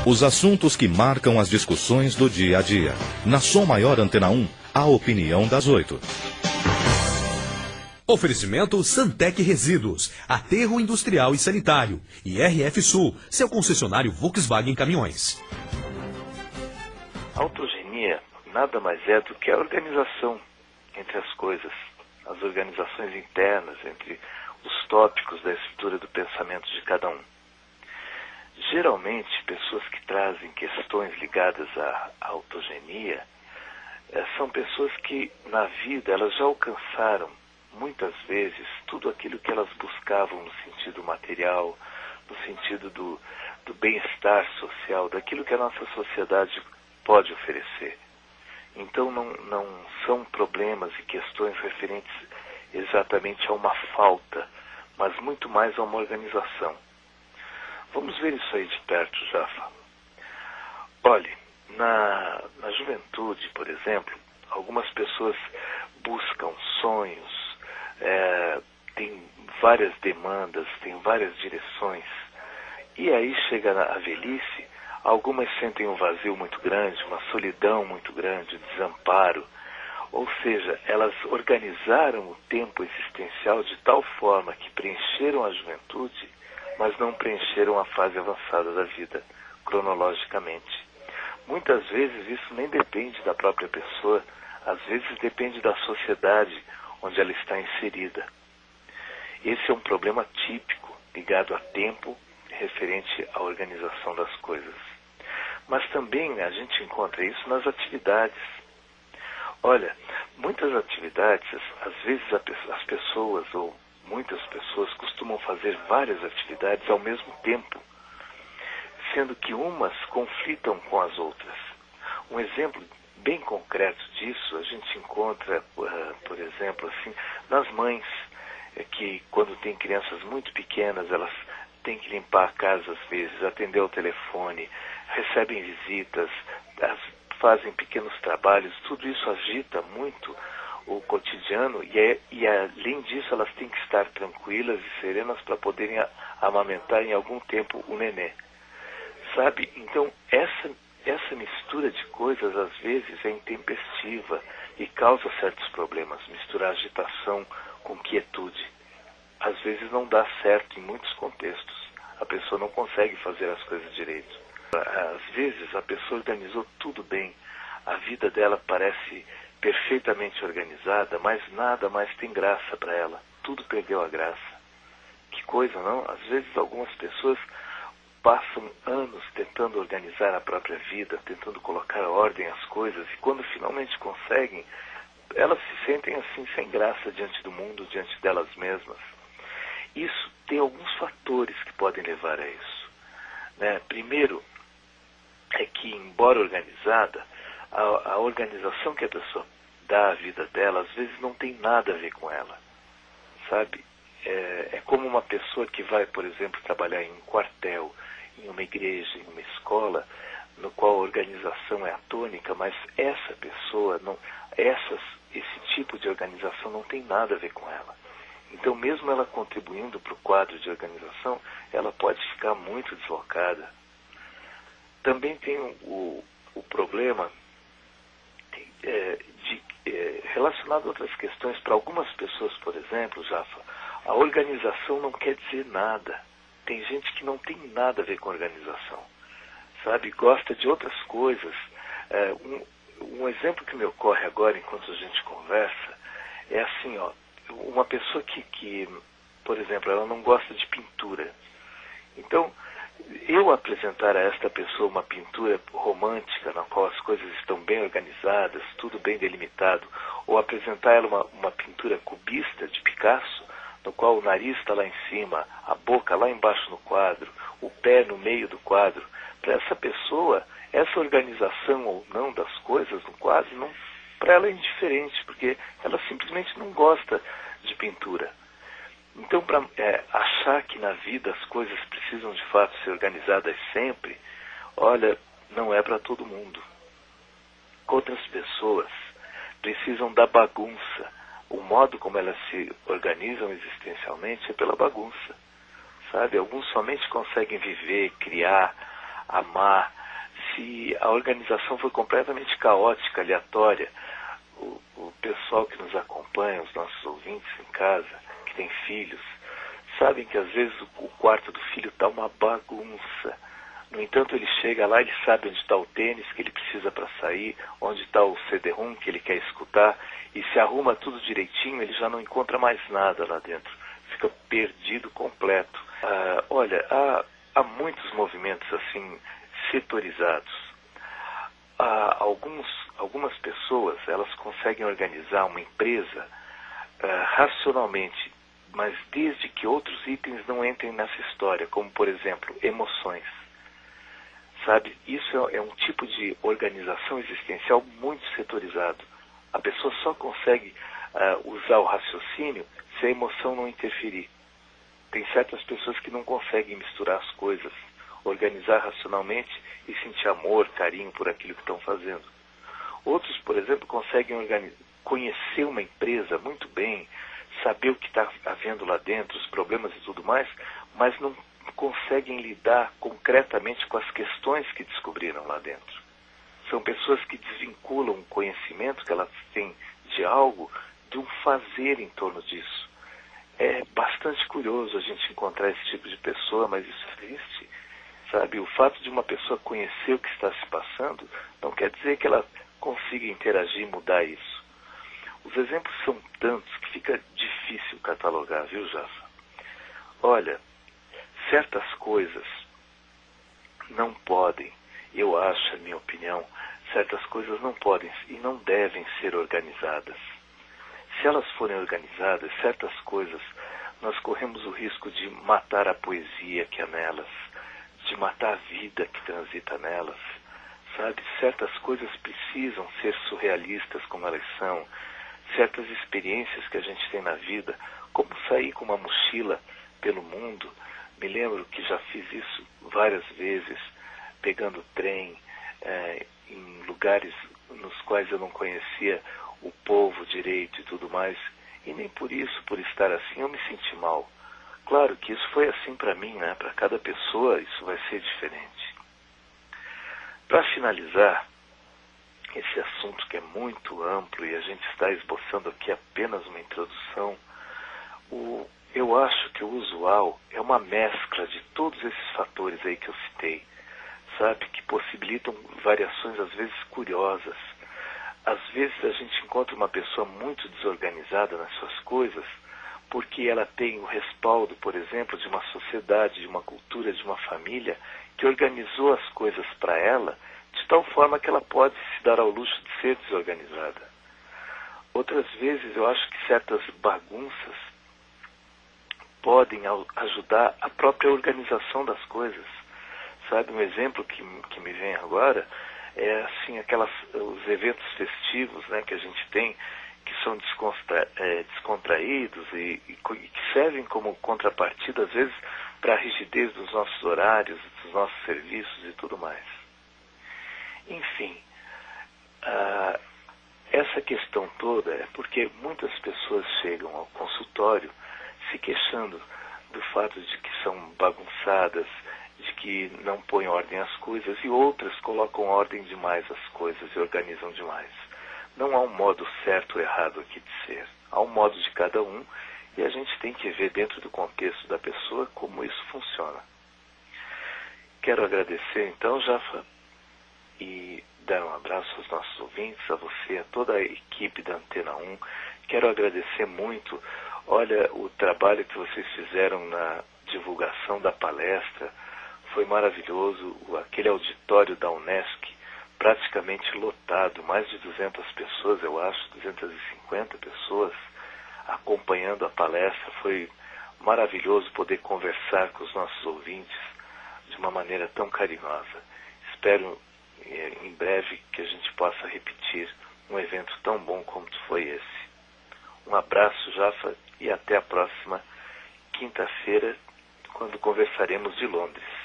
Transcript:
Os assuntos que marcam as discussões do dia a dia. Na Som Maior Antena 1, a opinião das 8. Oferecimento Santec Resíduos, Aterro Industrial e Sanitário. E RF Sul, seu concessionário Volkswagen Caminhões. A autogenia nada mais é do que a organização entre as coisas, as organizações internas, entre os tópicos da estrutura do pensamento de cada um. Geralmente, pessoas que trazem questões ligadas à autogenia são pessoas que, na vida, elas já alcançaram, muitas vezes, tudo aquilo que elas buscavam no sentido material, no sentido do bem-estar social, daquilo que a nossa sociedade pode oferecer. Então, não são problemas e questões referentes exatamente a uma falta, mas muito mais a uma organização. Vamos ver isso aí de perto, Jafa. Olhe, na juventude, por exemplo, algumas pessoas buscam sonhos, têm várias demandas, têm várias direções. E aí chega a velhice, algumas sentem um vazio muito grande, uma solidão muito grande, um desamparo. Ou seja, elas organizaram o tempo existencial de tal forma que preencheram a juventude, mas não preencheram a fase avançada da vida, cronologicamente. Muitas vezes isso nem depende da própria pessoa, às vezes depende da sociedade onde ela está inserida. Esse é um problema típico, ligado a tempo, referente à organização das coisas. Mas também a gente encontra isso nas atividades. Olha, muitas atividades, às vezes as pessoas, ou muitas pessoas, costumam fazer várias atividades ao mesmo tempo, sendo que umas conflitam com as outras. Um exemplo bem concreto disso a gente encontra, por exemplo, assim, nas mães, que quando tem crianças muito pequenas, elas têm que limpar a casa às vezes, atender ao telefone, recebem visitas, fazem pequenos trabalhos, tudo isso agita muito o cotidiano e além disso elas têm que estar tranquilas e serenas para poderem amamentar em algum tempo o nenê. Sabe? Então essa mistura de coisas às vezes é intempestiva e causa certos problemas, misturar agitação com quietude. Às vezes não dá certo em muitos contextos, a pessoa não consegue fazer as coisas direito. Às vezes a pessoa organizou tudo bem, a vida dela parece perfeitamente organizada, mas nada mais tem graça para ela. Tudo perdeu a graça. Que coisa, não? Às vezes algumas pessoas passam anos tentando organizar a própria vida, tentando colocar ordem às coisas, e quando finalmente conseguem, elas se sentem assim sem graça diante do mundo, diante delas mesmas. Isso tem alguns fatores que podem levar a isso, né? Primeiro, é que, embora organizada, a organização que a pessoa dá à vida dela, às vezes não tem nada a ver com ela, sabe? É como uma pessoa que vai, por exemplo, trabalhar em um quartel, em uma igreja, em uma escola, no qual a organização é a tônica, mas essa pessoa, esse tipo de organização não tem nada a ver com ela. Então, mesmo ela contribuindo para o quadro de organização, ela pode ficar muito deslocada. Também tem o problema relacionado a outras questões. Para algumas pessoas, por exemplo, Jafa, a organização não quer dizer nada. Tem gente que não tem nada a ver com organização, sabe? Gosta de outras coisas. Um exemplo que me ocorre agora, enquanto a gente conversa, é assim, ó, uma pessoa que, por exemplo, ela não gosta de pintura. Então, eu apresentar a esta pessoa uma pintura romântica, na qual as coisas estão bem organizadas, tudo bem delimitado, ou apresentar ela uma pintura cubista de Picasso, no qual o nariz está lá em cima, a boca lá embaixo no quadro, o pé no meio do quadro, para essa pessoa, essa organização ou não das coisas no quadro, para ela é indiferente, porque ela simplesmente não gosta de pintura. Então, para achar que na vida as coisas precisam de fato ser organizadas sempre, olha, não é para todo mundo. Outras pessoas precisam da bagunça. O modo como elas se organizam existencialmente é pela bagunça, sabe? Alguns somente conseguem viver, criar, amar, se a organização foi completamente caótica, aleatória. O pessoal que nos acompanha, os nossos ouvintes em casa, que tem filhos, sabem que às vezes o quarto do filho está uma bagunça. No entanto, ele chega lá, ele sabe onde está o tênis que ele precisa para sair, onde está o CD-ROM que ele quer escutar, e se arruma tudo direitinho, ele já não encontra mais nada lá dentro. Fica perdido completo. Olha, há muitos movimentos assim setorizados. Algumas pessoas, elas conseguem organizar uma empresa racionalmente, mas desde que outros itens não entrem nessa história, como por exemplo, emoções. Sabe, isso é um tipo de organização existencial muito setorizado. A pessoa só consegue usar o raciocínio se a emoção não interferir. Tem certas pessoas que não conseguem misturar as coisas, organizar racionalmente e sentir amor, carinho por aquilo que estão fazendo. Outros, por exemplo, conseguem conhecer uma empresa muito bem, saber o que está havendo lá dentro, os problemas e tudo mais, mas não conseguem lidar concretamente com as questões que descobriram lá dentro. São pessoas que desvinculam o conhecimento que elas têm de algo de um fazer em torno disso. É bastante curioso a gente encontrar esse tipo de pessoa, mas isso existe. Sabe, o fato de uma pessoa conhecer o que está se passando não quer dizer que ela consiga interagir e mudar isso. Os exemplos são tantos que fica difícil catalogar, viu, Jafa? Olha, certas coisas não podem, eu acho, a minha opinião, certas coisas não podem e não devem ser organizadas. Se elas forem organizadas, certas coisas, nós corremos o risco de matar a poesia que há nelas, de matar a vida que transita nelas. Sabe, certas coisas precisam ser surrealistas como elas são. Certas experiências que a gente tem na vida, como sair com uma mochila pelo mundo. Me lembro que já fiz isso várias vezes, pegando trem, em lugares nos quais eu não conhecia o povo direito e tudo mais. E nem por isso, por estar assim, eu me senti mal. Claro que isso foi assim para mim, né? Para cada pessoa isso vai ser diferente. Para finalizar esse assunto que é muito amplo e a gente está esboçando aqui apenas uma introdução, eu acho que o usual é uma mescla de todos esses fatores aí que eu citei, sabe, que possibilitam variações às vezes curiosas. Às vezes a gente encontra uma pessoa muito desorganizada nas suas coisas porque ela tem o respaldo, por exemplo, de uma sociedade, de uma cultura, de uma família que organizou as coisas para ela de tal forma que ela pode se dar ao luxo de ser desorganizada. Outras vezes eu acho que certas bagunças podem ajudar a própria organização das coisas. Sabe, um exemplo que me vem agora é assim, os eventos festivos, né, que a gente tem, que são descontraídos e que servem como contrapartida, às vezes, para a rigidez dos nossos horários, dos nossos serviços e tudo mais. Enfim, essa questão toda é porque muitas pessoas chegam ao consultório se queixando do fato de que são bagunçadas, de que não põem ordem às coisas, e outras colocam ordem demais às coisas e organizam demais. Não há um modo certo ou errado aqui de ser. Há um modo de cada um e a gente tem que ver dentro do contexto da pessoa como isso funciona. Quero agradecer então, Jafa, e dar um abraço aos nossos ouvintes, a você, a toda a equipe da Antena 1. Quero agradecer muito, olha, o trabalho que vocês fizeram na divulgação da palestra. Foi maravilhoso, aquele auditório da Unesc, praticamente lotado, mais de 200 pessoas, eu acho, 250 pessoas acompanhando a palestra. Foi maravilhoso poder conversar com os nossos ouvintes de uma maneira tão carinhosa. Espero em breve que a gente possa repetir um evento tão bom como foi esse. Um abraço, Jafa, e até a próxima quinta-feira, quando conversaremos de Londres.